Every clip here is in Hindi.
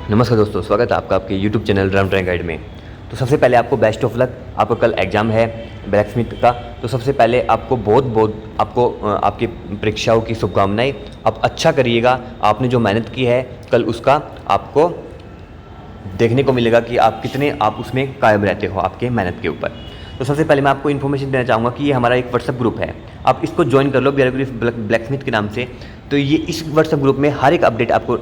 नमस्कार दोस्तों, स्वागत है आपका आपके YouTube channel run try guide में। तो सबसे पहले आपको बेस्ट ऑफ लक। आपका कल एग्ज़ाम है ब्लैक स्मिथ का। तो सबसे पहले आपको बहुत आपको आपकी परीक्षाओं की शुभकामनाएं। आप अच्छा करिएगा। आपने जो मेहनत की है कल उसका आपको देखने को मिलेगा कि आप कितने आप उसमें कायम रहते हो आपके मेहनत के ऊपर। तो सबसे पहले मैं आपको इन्फॉर्मेशन देना चाहूँगा कि ये हमारा एक व्हाट्सएप ग्रुप है। आप इसको ज्वाइन कर लो ब्लैक स्मिथ के नाम से। तो ये इस व्हाट्सएप ग्रुप में हर एक अपडेट आपको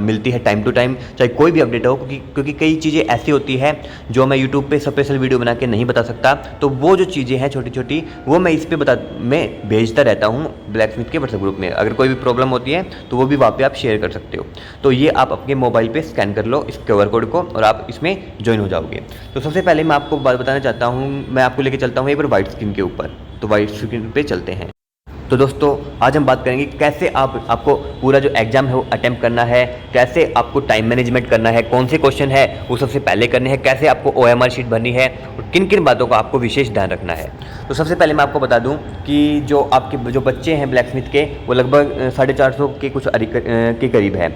मिलती है टाइम टू टाइम, चाहे कोई भी अपडेट हो, क्योंकि कई चीज़ें ऐसी होती है जो मैं यूट्यूब पे स्पेशल वीडियो बना के नहीं बता सकता। तो वो जो चीज़ें हैं छोटी छोटी वो मैं इस पर मैं भेजता रहता हूँ ब्लैक स्मिथ के व्हाट्सएप ग्रुप में। अगर कोई भी प्रॉब्लम होती है तो वो भी वहाँ पे आप शेयर कर सकते हो। तो ये आप अपने मोबाइल पे स्कैन कर लो इस QR कोड को और आप इसमें ज्वाइन हो जाओगे। तो सबसे पहले मैं आपको बात बताना चाहता हूँ, मैं आपको लेके चलता हूँ एक बार व्हाइट स्क्रीन के ऊपर। तो व्हाइट स्क्रीन पे चलते हैं। तो दोस्तों आज हम बात करेंगे कैसे आपको पूरा जो एग्ज़ाम है वो अटेम्प्ट करना है, कैसे आपको टाइम मैनेजमेंट करना है, कौन से क्वेश्चन है वो सबसे पहले करने हैं, कैसे आपको OMR शीट भरनी है और किन किन बातों का आपको विशेष ध्यान रखना है। तो सबसे पहले मैं आपको बता दूं कि जो आपके जो बच्चे हैं ब्लैक स्मिथ के वो लगभग 450 के कुछ के करीब है।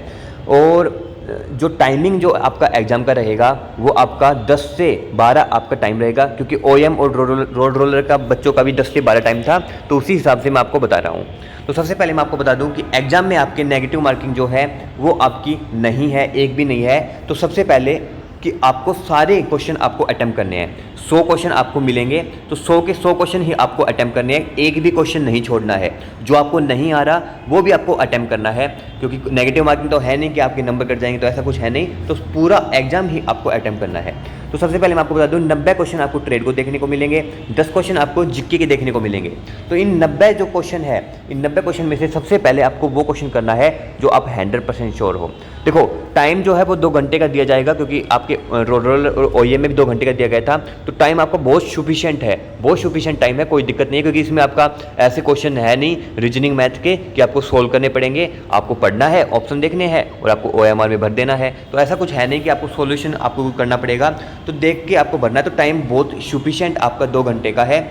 और जो टाइमिंग जो आपका एग्ज़ाम का रहेगा वो आपका 10 से 12 आपका टाइम रहेगा, क्योंकि OM और रोड रोलर का बच्चों का भी 10 से 12 टाइम था। तो उसी हिसाब से मैं आपको बता रहा हूँ। तो सबसे पहले मैं आपको बता दूँ कि एग्ज़ाम में आपके नेगेटिव मार्किंग जो है वो आपकी नहीं है, एक भी नहीं है। तो सबसे पहले कि आपको सारे क्वेश्चन आपको अटेम्प्ट करने हैं। 100 क्वेश्चन आपको मिलेंगे तो 100 के 100 क्वेश्चन ही आपको अटेम्प्ट करने हैं, एक भी क्वेश्चन नहीं छोड़ना है। जो आपको नहीं आ रहा वो भी आपको अटेम्प्ट करना है, क्योंकि नेगेटिव मार्किंग तो है नहीं कि आपके नंबर कट जाएंगे, तो ऐसा कुछ है नहीं। तो पूरा एग्जाम ही आपको अटेम्प्ट करना है। तो सबसे पहले मैं आपको बता दूं 90 क्वेश्चन आपको ट्रेड को देखने को मिलेंगे, 10 क्वेश्चन आपको जीके के देखने को मिलेंगे। तो इन 90 जो क्वेश्चन है, इन 90 क्वेश्चन में से सबसे पहले आपको वो क्वेश्चन करना है जो आप 100% श्योर हो। देखो टाइम जो है वो 2 घंटे का दिया जाएगा, क्योंकि आपके रोल और OEM में भी 2 घंटे का दिया गया था। तो टाइम आपको बहुत सफिशिएंट है, बहुत सफिशिएंट टाइम है, कोई दिक्कत नहीं है, क्योंकि इसमें आपका ऐसे क्वेश्चन है नहीं रीजनिंग मैथ के कि आपको सोल्व करने पड़ेंगे। आपको पढ़ना है, ऑप्शन देखने हैं और आपको OMR में भर देना है। तो ऐसा कुछ है नहीं कि आपको सोल्यूशन आपको करना पड़ेगा, तो देख के आपको भरना है। तो टाइम बहुत सफिशिएंट आपका 2 घंटे का है।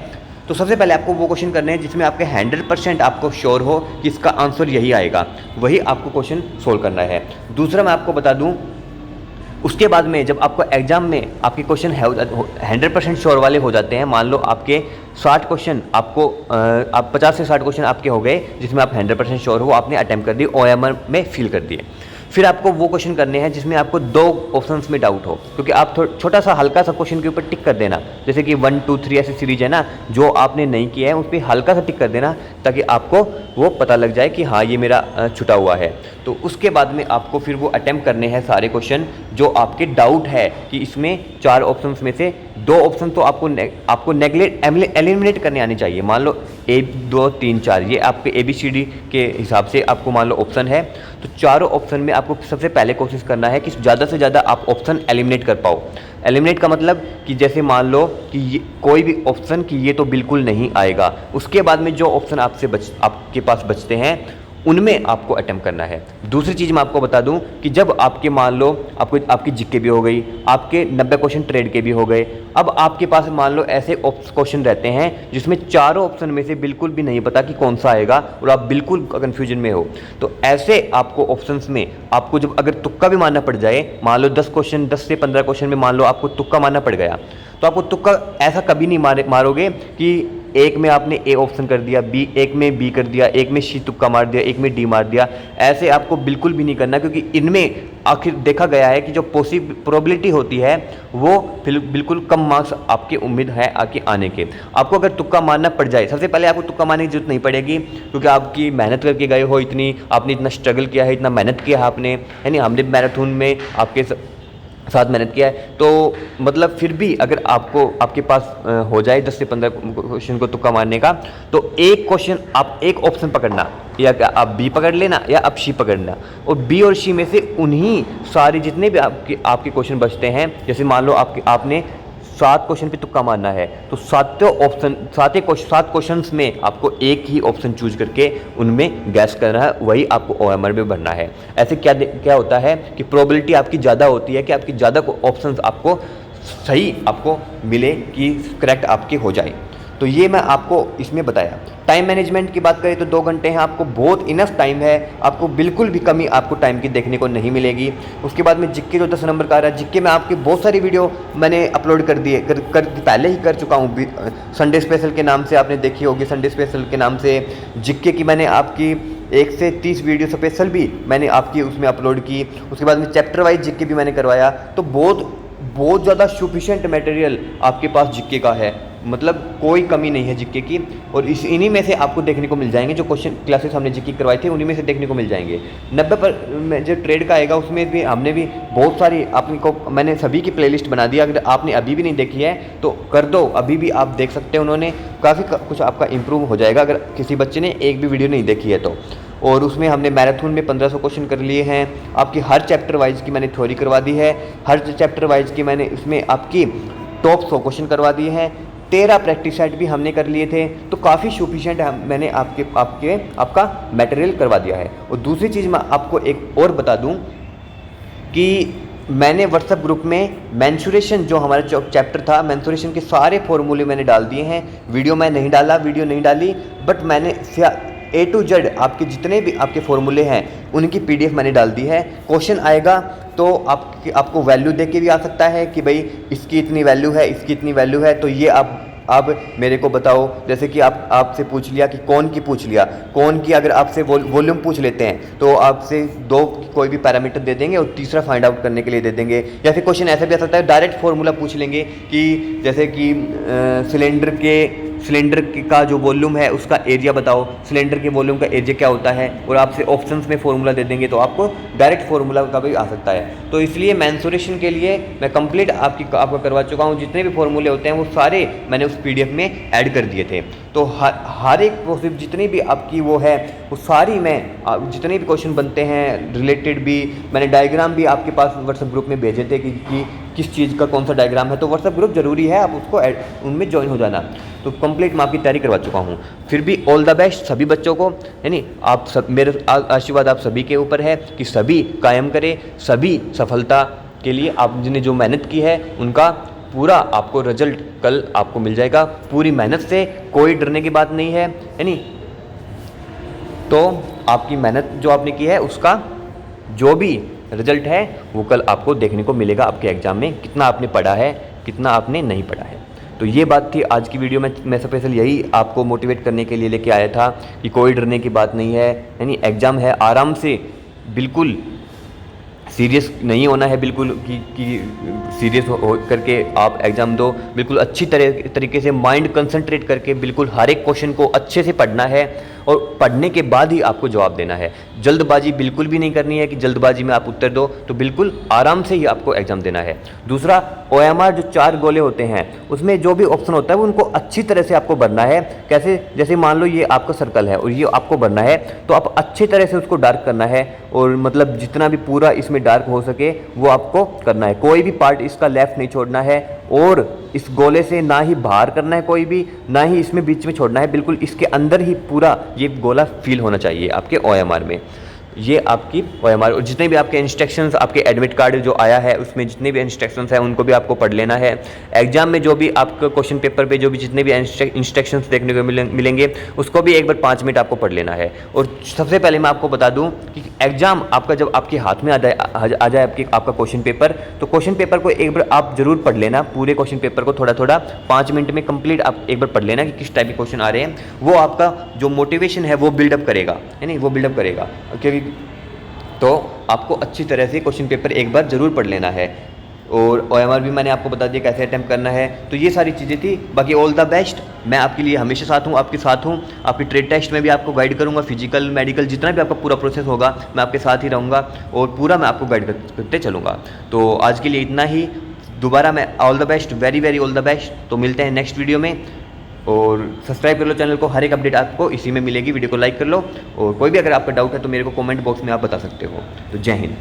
तो सबसे पहले आपको वो क्वेश्चन करने हैं जिसमें आपके 100% आपको श्योर हो कि इसका आंसर यही आएगा, वही आपको क्वेश्चन सोल्व करना है। दूसरा मैं आपको बता दूं, उसके बाद में जब आपको एग्जाम में आपके क्वेश्चन 100% श्योर वाले हो जाते हैं, मान लो आपके 60 क्वेश्चन आपको आप 50 से 60 क्वेश्चन आपके हो गए जिसमें आप 100% श्योर हो, आपने अटेम्प्ट कर दी, OMR में फिल कर दिए। फिर आपको वो क्वेश्चन करने हैं जिसमें आपको 2 ऑप्शंस में डाउट हो, क्योंकि आप छोटा सा हल्का सा क्वेश्चन के ऊपर टिक कर देना। जैसे कि 1 2 3 ऐसी सीरीज है ना, जो आपने नहीं किया है उस पर हल्का सा टिक कर देना, ताकि आपको वो पता लग जाए कि हाँ ये मेरा छुटा हुआ है। तो उसके बाद में आपको फिर वो अटेम्प्ट करने हैं सारे क्वेश्चन जो आपके डाउट है कि इसमें 4 ऑप्शंस में से 2 ऑप्शन तो आपको एलिमिनेट करने आने चाहिए। मान लो 1 2 3 4 ये आपके ABCD के हिसाब से आपको मान लो ऑप्शन है, तो चारों ऑप्शन में आपको सबसे पहले कोशिश करना है कि ज़्यादा से ज़्यादा आप ऑप्शन एलिमिनेट कर पाओ। एलिमिनेट का मतलब कि जैसे मान लो कि कोई भी ऑप्शन कि ये तो बिल्कुल नहीं आएगा, उसके बाद में जो ऑप्शन आपके पास बचते हैं उनमें आपको अटेम्प्ट करना है। दूसरी चीज़ मैं आपको बता दूं कि जब आपके मान लो आपकी जीके भी हो गई, आपके 90 क्वेश्चन ट्रेड के भी हो गए, अब आपके पास मान लो ऐसे क्वेश्चन रहते हैं जिसमें चारों ऑप्शन में से बिल्कुल भी नहीं पता कि कौन सा आएगा और आप बिल्कुल कन्फ्यूजन में हो। तो ऐसे आपको ऑप्शंस में आपको जब अगर तुक्का भी मारना पड़ जाए, मान लो 10 से 15 क्वेश्चन में मान लो आपको तुक्का मारना पड़ गया, तो आपको तुक्का ऐसा कभी नहीं मारोगे कि एक में आपने A ऑप्शन कर दिया, एक में B कर दिया, एक में C तुक्का मार दिया, एक में D मार दिया। ऐसे आपको बिल्कुल भी नहीं करना, क्योंकि इनमें आखिर देखा गया है कि जो प्रोबेबिलिटी होती है वो बिल्कुल कम मार्क्स आपकी उम्मीद है आके आने के। आपको अगर तुक्का मारना पड़ जाए, सबसे पहले आपको तुक्का मारने की जरूरत नहीं पड़ेगी, क्योंकि आपकी मेहनत करके गए हो, आपने इतना स्ट्रगल किया है, इतना मेहनत किया है आपने, है नहीं। हमने मैराथन में आपके साथ मेहनत किया है, तो मतलब फिर भी अगर आपके पास हो जाए 10 से 15 क्वेश्चन को तुक्का मारने का, तो एक क्वेश्चन आप एक ऑप्शन पकड़ना, या आप B पकड़ लेना या आप C पकड़ना, और B और C में से उन्हीं सारे जितने भी आपके क्वेश्चन बचते हैं, जैसे मान लो आपने 7 क्वेश्चन पे तुक्का मारना है, तो 7 क्वेश्चन में आपको एक ही ऑप्शन चूज करके उनमें गैस करना है, वही आपको OMR में भरना है। ऐसे क्या होता है कि प्रोबेबिलिटी आपकी ज़्यादा होती है कि आपकी ज़्यादा ऑप्शंस आपको सही आपको मिले कि करेक्ट आपके हो जाए। तो ये मैं आपको इसमें बताया। टाइम मैनेजमेंट की बात करें तो 2 घंटे हैं, आपको बहुत इनफ टाइम है, आपको बिल्कुल भी कमी आपको टाइम की देखने को नहीं मिलेगी। उसके बाद में जीके जो 10 नंबर का आ रहा है, जीके में आपकी बहुत सारी वीडियो मैंने अपलोड कर दिए, पहले ही कर चुका हूँ। संडे स्पेशल के नाम से आपने देखी होगी, संडे स्पेशल के नाम से जीके की मैंने आपकी 1 से 30 वीडियो स्पेशल भी मैंने आपकी उसमें अपलोड की। उसके बाद में चैप्टर वाइज जीके भी मैंने करवाया। तो बहुत ज़्यादा सफिशिएंट मटेरियल आपके पास जीके का है, मतलब कोई कमी नहीं है जीके की। और इन्हीं में से आपको देखने को मिल जाएंगे जो क्वेश्चन क्लासेस हमने जीके करवाए थे, उन्हीं में से देखने को मिल जाएंगे। 90 पर जो ट्रेड का आएगा उसमें भी हमने भी बहुत सारी आपको मैंने सभी की प्लेलिस्ट बना दिया। अगर आपने अभी भी नहीं देखी है तो कर दो, अभी भी आप देख सकते हैं। उन्होंने काफ़ी कुछ आपका इंप्रूव हो जाएगा अगर किसी बच्चे ने एक भी वीडियो नहीं देखी है तो। और उसमें हमने मैराथन में 1500 क्वेश्चन कर लिए हैं। आपकी हर चैप्टर वाइज की मैंने थ्योरी करवा दी है, हर चैप्टर वाइज की मैंने इसमें आपकी टॉप 100 क्वेश्चन करवा दिए हैं। 13 प्रैक्टिस सेट भी हमने कर लिए थे। तो काफ़ी सफिशिएंट मैंने आपका मटेरियल करवा दिया है। और दूसरी चीज़ मैं आपको एक और बता दूं कि मैंने व्हाट्सएप ग्रुप में मेंसुरेशन जो हमारा चैप्टर था, मेंसुरेशन के सारे फॉर्मूले मैंने डाल दिए हैं। वीडियो नहीं डाली, बट मैंने A to Z आपके जितने भी आपके फॉर्मूले हैं उनकी PDF मैंने डाल दी है। क्वेश्चन आएगा तो आपको वैल्यू दे के भी आ सकता है कि भाई इसकी इतनी वैल्यू है, इसकी इतनी वैल्यू है, तो ये आप मेरे को बताओ। जैसे कि आपसे पूछ लिया कि कौन की अगर आपसे वॉल्यूम पूछ लेते हैं तो आपसे 2 कोई भी पैरामीटर दे देंगे और तीसरा फाइंड आउट करने के लिए दे देंगे। या फिर क्वेश्चन ऐसा भी आ सकता है डायरेक्ट फॉर्मूला पूछ लेंगे कि जैसे कि सिलेंडर का जो वॉल्यूम है उसका एरिया बताओ, सिलेंडर के वॉल्यूम का एरिया क्या होता है, और आपसे ऑप्शंस में फॉर्मूला दे देंगे तो आपको डायरेक्ट फॉर्मूला का भी आ सकता है। तो इसलिए मेंसुरेशन के लिए मैं कंप्लीट आपको करवा चुका हूँ। जितने भी फॉर्मूले होते हैं वो सारे मैंने उस PDF में ऐड कर दिए थे। तो हर एक प्रोसेस जितनी भी आपकी वो है वो सारी मैं जितने भी क्वेश्चन बनते हैं रिलेटेड भी मैंने डायग्राम भी आपके पास व्हाट्सएप ग्रुप में भेजे थे कि किस चीज़ का कौन सा डायग्राम है। तो व्हाट्सएप ग्रुप जरूरी है, आप उसको उनमें ज्वाइन हो जाना। तो कंप्लीट मैं आपकी तैयारी करवा चुका हूँ। फिर भी ऑल द बेस्ट सभी बच्चों को, यानी आप सब, मेरे आशीर्वाद आप सभी के ऊपर है कि सभी कायम करें, सभी सफलता के लिए आपने जो मेहनत की है उनका पूरा आपको रिजल्ट कल आपको मिल जाएगा। पूरी मेहनत से कोई डरने की बात नहीं है, यानी तो आपकी मेहनत जो आपने की है उसका जो भी रिजल्ट है वो कल आपको देखने को मिलेगा आपके एग्ज़ाम में, कितना आपने पढ़ा है, कितना आपने नहीं पढ़ा है। तो ये बात थी आज की वीडियो में। मैं स्पेशल यही आपको मोटिवेट करने के लिए लेके आया था कि कोई डरने की बात नहीं है, यानी एग्ज़ाम है, आराम से, बिल्कुल सीरियस नहीं होना है, बिल्कुल कि सीरियस हो करके आप एग्ज़ाम दो। बिल्कुल अच्छी तरीके से माइंड कंसंट्रेट करके बिल्कुल हर एक क्वेश्चन को अच्छे से पढ़ना है और पढ़ने के बाद ही आपको जवाब देना है। जल्दबाजी बिल्कुल भी नहीं करनी है कि जल्दबाजी में आप उत्तर दो, तो बिल्कुल आराम से ही आपको एग्ज़ाम देना है। दूसरा, OMR जो 4 गोले होते हैं उसमें जो भी ऑप्शन होता है वो उनको अच्छी तरह से आपको भरना है। कैसे, जैसे मान लो ये आपका सर्कल है और ये आपको भरना है, तो आप अच्छी तरह से उसको डार्क करना है और मतलब जितना भी पूरा इसमें डार्क हो सके वो आपको करना है। कोई भी पार्ट इसका लेफ्ट नहीं छोड़ना है और इस गोले से ना ही बाहर करना है कोई भी, ना ही इसमें बीच में छोड़ना है, बिल्कुल इसके अंदर ही पूरा ये गोला फील होना चाहिए आपके OMR में। ये आपकी OMR और जितने भी आपके इंस्ट्रक्शंस, आपके एडमिट कार्ड जो आया है उसमें जितने भी इंस्ट्रक्शंस हैं उनको भी आपको पढ़ लेना है। एग्जाम में जो भी आपको क्वेश्चन पेपर पे जो भी जितने भी इंस्ट्रक्शंस देखने को मिलेंगे उसको भी एक बार 5 मिनट आपको पढ़ लेना है। और सबसे पहले मैं आपको बता दूं कि एग्जाम आपका जब आपके हाथ में आ जाए आपका क्वेश्चन पेपर, तो क्वेश्चन पेपर को एक बार आप जरूर पढ़ लेना। पूरे क्वेश्चन पेपर को थोड़ा थोड़ा 5 मिनट में कंप्लीट आप एक बार पढ़ लेना कि किस टाइप के क्वेश्चन आ रहे हैं। वो आपका जो मोटिवेशन है वो बिल्डअप करेगा, यानी वो बिल्डअप करेगा। क्योंकि तो आपको अच्छी तरह से क्वेश्चन पेपर एक बार ज़रूर पढ़ लेना है। और OMR भी मैंने आपको बता दिया कैसे अटैम्प्ट करना है। तो ये सारी चीज़ें थी। बाकी ऑल द बेस्ट, मैं आपके लिए हमेशा साथ हूँ, आपके साथ हूँ। आपकी ट्रेड टेस्ट में भी आपको गाइड करूँगा, फिजिकल मेडिकल जितना भी आपका पूरा प्रोसेस होगा मैं आपके साथ ही रहूँगा और पूरा मैं आपको गाइड करते चलूँगा। तो आज के लिए इतना ही। दोबारा मैं all the best, very very all the best. तो मिलते हैं नेक्स्ट वीडियो में और सब्सक्राइब कर लो चैनल को, हर एक अपडेट आपको इसी में मिलेगी। वीडियो को लाइक कर लो और कोई भी अगर आपका डाउट है तो मेरे को कमेंट बॉक्स में आप बता सकते हो। तो जय हिंद।